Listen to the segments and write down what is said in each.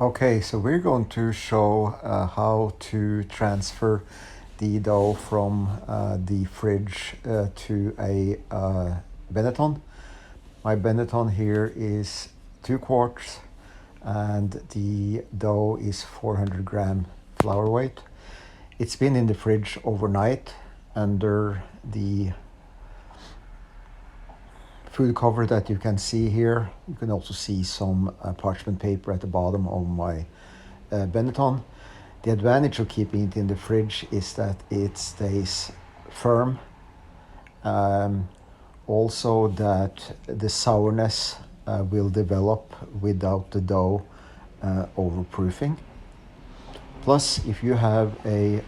Okay, so we're going to show how to transfer the dough from the fridge to a Benetton. My Benetton here is 2 quarts and the dough is 400 gram flour weight. It's been in the fridge overnight under the food cover that you can see here. You can also see some parchment paper at the bottom of my Benetton. The advantage of keeping it in the fridge is that it stays firm. Also that the sourness will develop without the dough overproofing. Plus, if you have a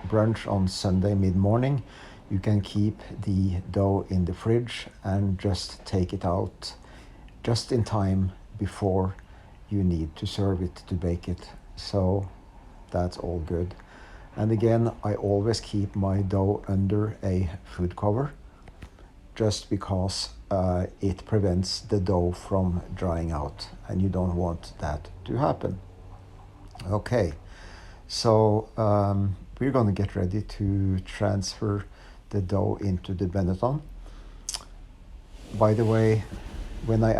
brunch on Sunday mid-morning, you can keep the dough in the fridge and just take it out just in time before you need to serve it to bake it. So that's all good. And again, I always keep my dough under a food cover just because it prevents the dough from drying out, and you don't want that to happen. Okay, so we're going to get ready to transfer the dough into the Benetton. By the way, when I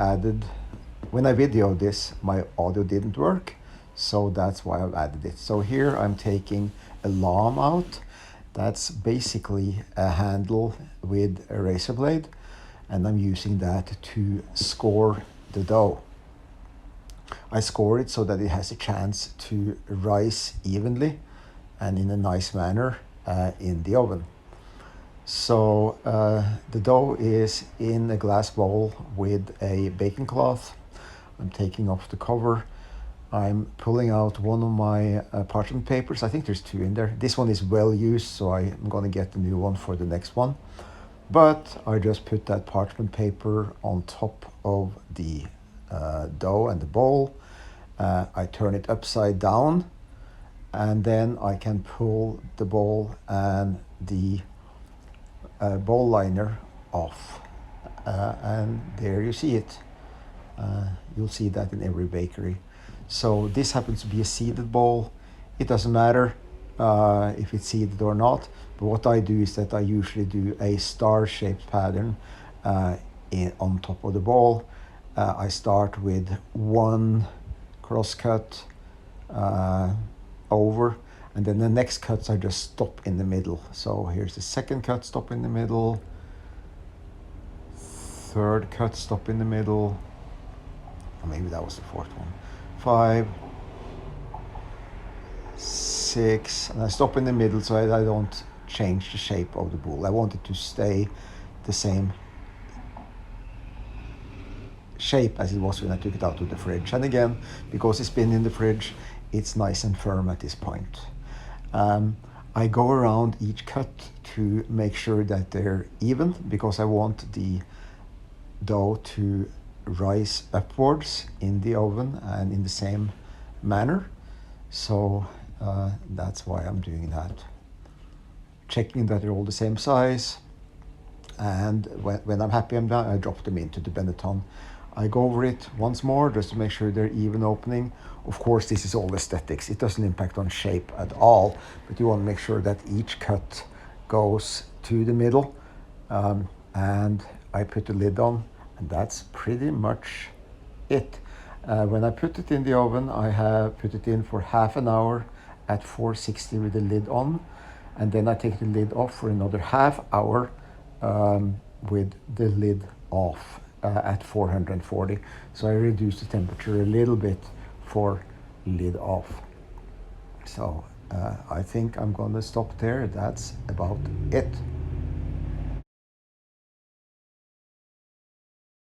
videoed this, my audio didn't work, so that's why I've added it. So here I'm taking a lame out. That's basically a handle with a razor blade, and I'm using that to score the dough. I score it so that it has a chance to rise evenly and in a nice manner in the oven. So the dough is in a glass bowl with a baking cloth. I'm taking off the cover. I'm pulling out one of my parchment papers. I think there's 2 in there. This one is well used, so I'm going to get a new one for the next one. But I just put that parchment paper on top of the dough and the bowl. I turn it upside down, and then I can pull the bowl and the bowl liner off. And there you see it. You'll see that in every bakery. So this happens to be a seeded bowl. It doesn't matter if it's seeded or not, but what I do is that I usually do a star-shaped pattern on top of the bowl. I start with one cross cut over, and then the next cuts I just stop in the middle. So here's the second cut, stop in the middle, third cut, stop in the middle, or maybe that was the fourth one, 5, 6, and I stop in the middle so I don't change the shape of the bowl. I want it to stay the same shape as it was when I took it out of the fridge. And again, because it's been in the fridge, it's nice and firm at this point. I go around each cut to make sure that they're even, because I want the dough to rise upwards in the oven and in the same manner. So that's why I'm doing that. Checking that they're all the same size, and when I'm happy I'm done, I drop them into the Benetton. I go over it once more just to make sure they're even opening. Of course, this is all aesthetics. It doesn't impact on shape at all, but you want to make sure that each cut goes to the middle. And I put the lid on, and that's pretty much it. When I put it in the oven, I have put it in for half an hour at 460 with the lid on, and then I take the lid off for another half hour with the lid off at 440. So I reduce the temperature a little bit for lid off. So I think I'm gonna stop there. That's about it.